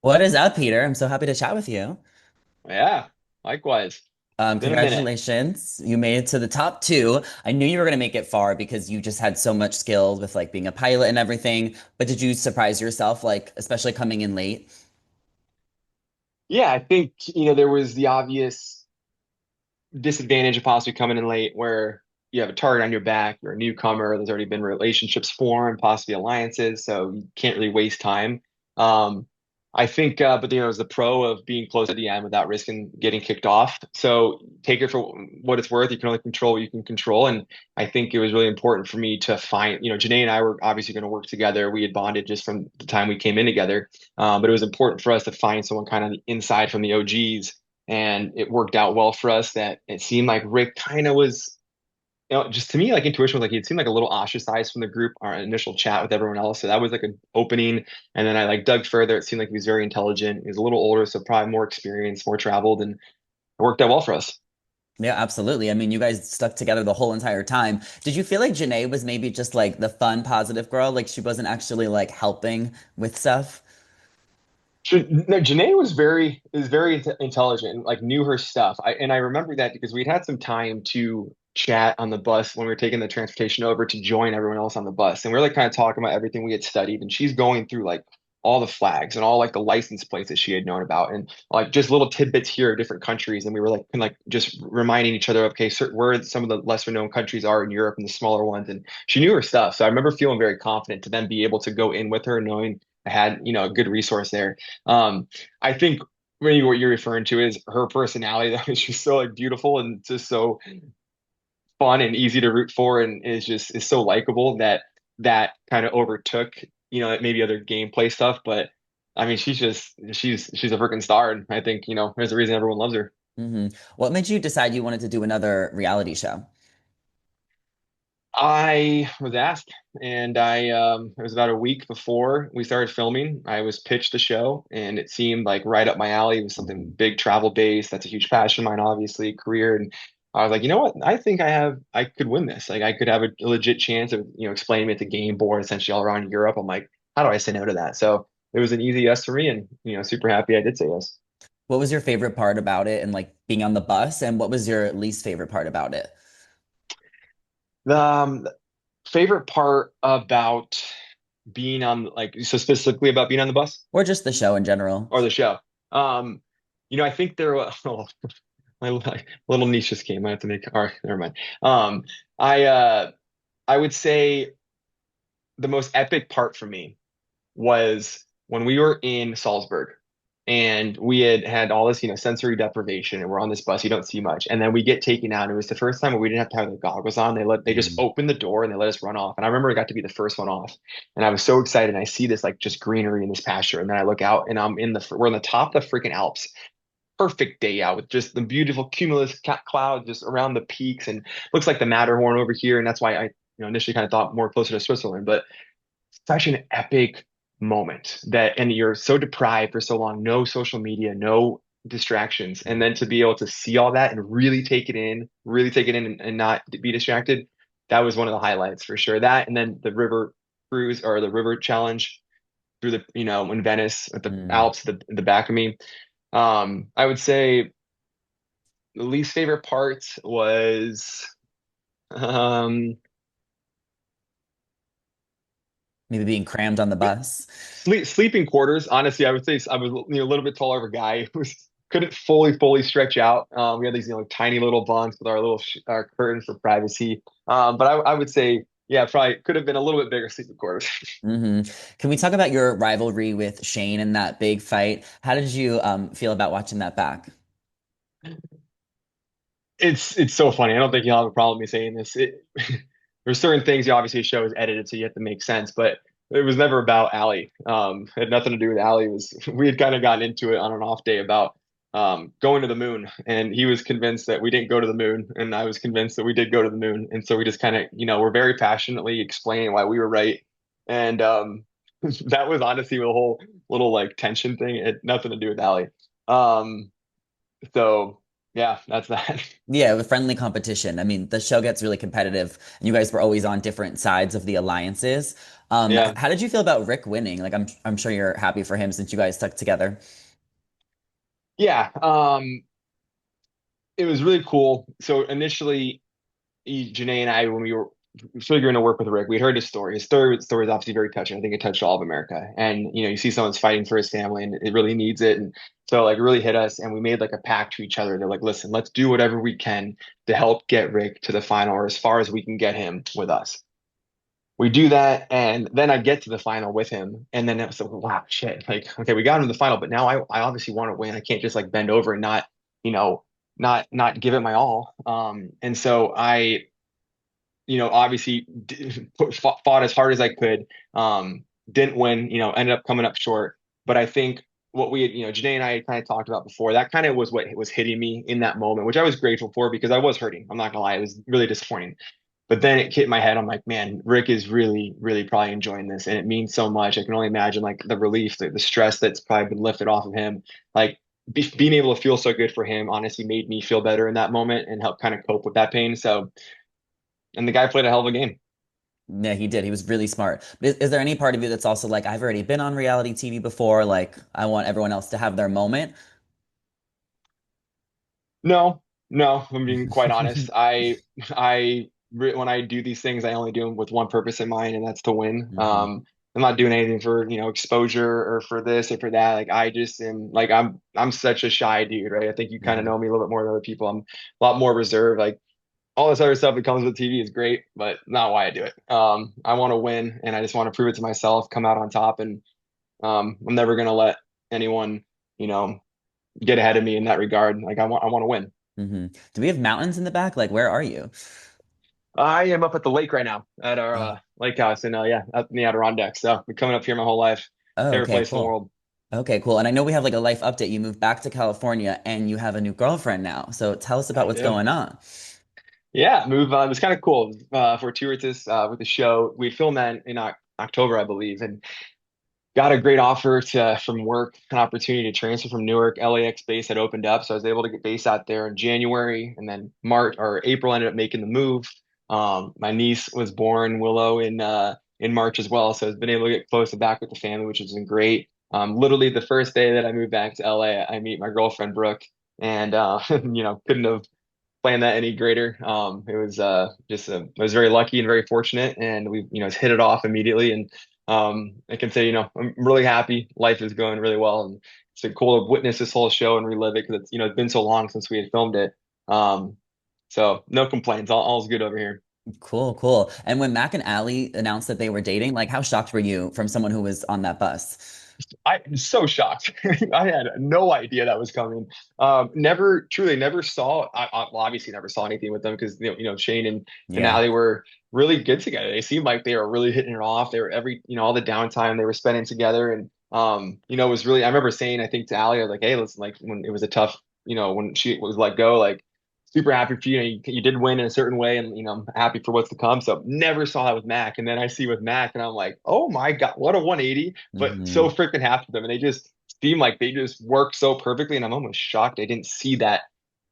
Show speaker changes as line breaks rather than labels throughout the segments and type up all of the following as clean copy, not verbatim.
What is up, Peter? I'm so happy to chat with you.
Yeah, likewise. Been a minute.
Congratulations. You made it to the top two. I knew you were going to make it far because you just had so much skill with like being a pilot and everything. But did you surprise yourself, like, especially coming in late?
Yeah, I think, there was the obvious disadvantage of possibly coming in late where you have a target on your back, you're a newcomer, there's already been relationships formed, possibly alliances, so you can't really waste time. Um, I think, but it was the pro of being close at the end without risking getting kicked off. So take it for what it's worth. You can only control what you can control. And I think it was really important for me to find, JaNa and I were obviously going to work together. We had bonded just from the time we came in together. But it was important for us to find someone kind of inside from the OGs, and it worked out well for us that it seemed like Rick kind of was, just to me, like intuition was like he seemed like a little ostracized from the group, our initial chat with everyone else. So that was like an opening. And then I like dug further. It seemed like he was very intelligent. He was a little older, so probably more experienced, more traveled, and it worked out well for us.
Yeah, absolutely. I mean, you guys stuck together the whole entire time. Did you feel like JaNa was maybe just like the fun, positive girl? Like she wasn't actually like helping with stuff?
No, Janae was very intelligent and like knew her stuff. I remember that because we'd had some time to chat on the bus when we were taking the transportation over to join everyone else on the bus. And we are like kind of talking about everything we had studied. And she's going through like all the flags and all like the license plates that she had known about and like just little tidbits here of different countries. And we were like just reminding each other, okay, where some of the lesser known countries are in Europe and the smaller ones. And she knew her stuff. So I remember feeling very confident to then be able to go in with her knowing I had, a good resource there. I think maybe what you're referring to is her personality that is just so like beautiful and just so fun and easy to root for and is so likable that kind of overtook, maybe other gameplay stuff. But I mean, she's a freaking star, and I think, there's a reason everyone loves her.
What made you decide you wanted to do another reality show?
I was asked, and it was about a week before we started filming. I was pitched the show, and it seemed like right up my alley. It was something big, travel based. That's a huge passion of mine, obviously, career. And I was like, you know what? I think I could win this. Like, I could have a legit chance of, explaining it to game board essentially all around Europe. I'm like, how do I say no to that? So it was an easy yes for me, and super happy I did say yes.
What was your favorite part about it and like being on the bus? And what was your least favorite part about it?
The favorite part about being on, like, so specifically about being on the bus
Or just the show in general?
or the show. Um, I think there was my little niche just came. I have to make. All right, never mind. I I would say the most epic part for me was when we were in Salzburg and we had all this, sensory deprivation, and we're on this bus, you don't see much. And then we get taken out. And it was the first time where we didn't have to have the goggles on. They just
Mm.
opened the door and they let us run off. And I remember I got to be the first one off. And I was so excited. And I see this like just greenery in this pasture. And then I look out and we're in the top of the freaking Alps. Perfect day out with just the beautiful cumulus cloud just around the peaks, and looks like the Matterhorn over here. And that's why I, initially kind of thought more closer to Switzerland. But such an epic moment and you're so deprived for so long, no social media, no distractions. And then to be able to see all that and really take it in and not be distracted, that was one of the highlights for sure. That, and then the river cruise or the river challenge through the, in Venice at the
Mm.
Alps, the back of me. I would say the least favorite part was, um,
Maybe being crammed on the bus.
sleeping quarters. Honestly, I would say I was, a little bit taller of a guy who couldn't fully stretch out. We had these, tiny little bunks with our little our curtains for privacy. But I would say, yeah, probably could have been a little bit bigger sleeping quarters.
hmm Can we talk about your rivalry with Shayne and that big fight? How did you feel about watching that back?
It's so funny. I don't think you'll have a problem with me saying this. There's certain things, obviously a show is edited, so you have to make sense, but it was never about Ally. It had nothing to do with Ally. It was we had kind of gotten into it on an off day about going to the moon, and he was convinced that we didn't go to the moon, and I was convinced that we did go to the moon, and so we just kind of, we're very passionately explaining why we were right, and that was honestly the whole little like tension thing. It had nothing to do with Ally. Um, so yeah, that's that.
Yeah, with friendly competition. I mean, the show gets really competitive, and you guys were always on different sides of the alliances.
Yeah.
How did you feel about Rick winning? Like I'm sure you're happy for him since you guys stuck together.
Yeah. It was really cool. So initially, JaNa and I, when we were figuring to work with Rick, we'd heard his story. His story is obviously very touching. I think it touched all of America. And you see someone's fighting for his family, and it really needs it. And so, like, it really hit us. And we made like a pact to each other. They're like, listen, let's do whatever we can to help get Rick to the final, or as far as we can get him with us. We do that, and then I get to the final with him, and then it was like, wow, shit. Like, okay, we got him to the final, but now I obviously want to win. I can't just like bend over and not, you know, not give it my all. And so obviously fought as hard as I could. Didn't win, ended up coming up short. But I think what we had, JaNa and I had kind of talked about before, that kind of was what was hitting me in that moment, which I was grateful for because I was hurting. I'm not gonna lie, it was really disappointing. But then it hit my head. I'm like, man, Rick is really, really probably enjoying this, and it means so much. I can only imagine like the relief, the stress that's probably been lifted off of him. Like being able to feel so good for him, honestly, made me feel better in that moment and help kind of cope with that pain. So, and the guy played a hell of a game.
Yeah, he did. He was really smart. But is there any part of you that's also like, I've already been on reality TV before, like I want everyone else to have their moment?
No, no, if I'm being quite honest. When I do these things, I only do them with one purpose in mind, and that's to win.
Hmm.
I'm not doing anything for, exposure or for this or for that. Like I just am like I'm such a shy dude, right? I think you kind of
Yeah.
know me a little bit more than other people. I'm a lot more reserved. Like all this other stuff that comes with TV is great, but not why I do it. I want to win, and I just want to prove it to myself, come out on top, and I'm never gonna let anyone, you know, get ahead of me in that regard. Like I want to win.
Do we have mountains in the back? Like, where are you?
I am up at the lake right now at our
Oh,
lake house in yeah, up in the Adirondacks. So been coming up here my whole life.
oh,
Favorite
okay,
place in the
cool.
world.
Okay, cool. And I know we have like a life update. You moved back to California and you have a new girlfriend now. So tell us about
I
what's
do.
going on.
Yeah, move. It was kind of cool for Fortuitous with the show. We filmed that in October, I believe, and got a great offer from work, an opportunity to transfer from Newark. LAX base had opened up, so I was able to get base out there in January, and then March or April ended up making the move. My niece was born, Willow, in March as well, so I've been able to get close and back with the family, which has been great. Literally the first day that I moved back to LA, I meet my girlfriend Brooke, and couldn't have planned that any greater. It was I was very lucky and very fortunate, and we it's hit it off immediately. And I can say I'm really happy. Life is going really well, and it's been cool to witness this whole show and relive it because it's been so long since we had filmed it. Um, so no complaints. All's good over here.
Cool, cool. And when Mack and Ally announced that they were dating, like how shocked were you from someone who was on that bus?
I'm so shocked. I had no idea that was coming. Never, truly, never saw. Well, obviously, never saw anything with them because Shayne and
Yeah.
Allie were really good together. They seemed like they were really hitting it off. They were all the downtime they were spending together, and it was really. I remember saying, I think to Allie, I was like, hey, listen, like when it was a tough, when she was let go, like super happy for you. You did win in a certain way, and I'm happy for what's to come. So never saw that with Mac, and then I see with Mac, and I'm like, oh my God, what a 180! But so
Hmm.
freaking happy for them, and they just seem like they just work so perfectly, and I'm almost shocked I didn't see that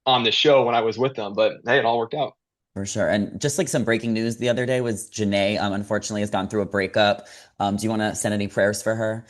on the show when I was with them. But hey, it all worked out.
For sure. And just like some breaking news the other day was JaNa, unfortunately has gone through a breakup. Do you want to send any prayers for her?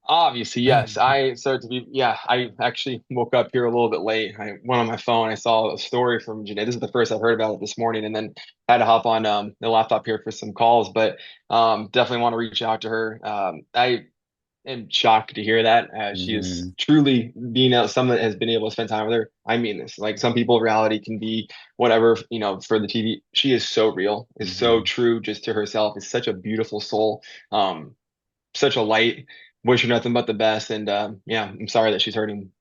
Obviously, yes. I started to be, yeah, I actually woke up here a little bit late. I went on my phone. I saw a story from JaNa. This is the first I've heard about it this morning, and then had to hop on the laptop here for some calls. But definitely want to reach out to her. I am shocked to hear that. She is
Hmm.
truly being someone that has been able to spend time with her. I mean this. Like some people, reality can be whatever, for the TV. She is so real, is so
Hmm.
true just to herself, is such a beautiful soul. Such a light. Wish her nothing but the best. And yeah, I'm sorry that she's hurting.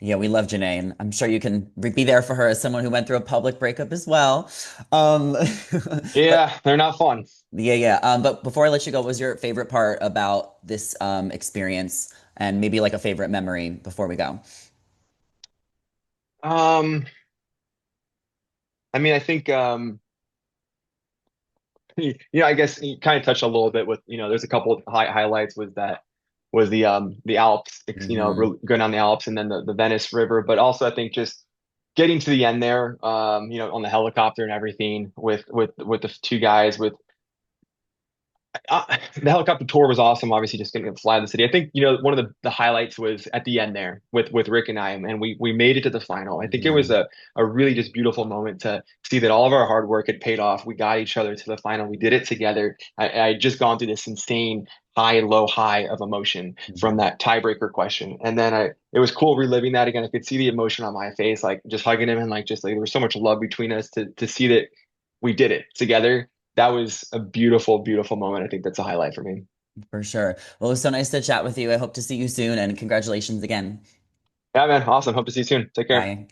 Yeah, we love JaNa, and I'm sure you can be there for her as someone who went through a public breakup as well. Um, but
Yeah, they're not fun.
yeah, yeah. But before I let you go, what was your favorite part about this experience, and maybe like a favorite memory before we go?
Um, I mean, I think I guess you kind of touched a little bit with, there's a couple of highlights was the Alps,
Hmm.
going down the Alps and then the Venice River, but also I think just getting to the end there, on the helicopter and everything with the two guys with The helicopter tour was awesome. Obviously, just getting to fly the city. I think one of the highlights was at the end there with Rick and I, and we made it to the final. I think it was
Mhm.
a really just beautiful moment to see that all of our hard work had paid off. We got each other to the final. We did it together. I had just gone through this insane high, low, high of emotion from
Mhm.
that tiebreaker question, and then it was cool reliving that again. I could see the emotion on my face, like just hugging him, and like just like there was so much love between us to see that we did it together. That was a beautiful, beautiful moment. I think that's a highlight for me.
For sure. Well, it was so nice to chat with you. I hope to see you soon and congratulations again.
Yeah, man. Awesome. Hope to see you soon. Take care.
Bye.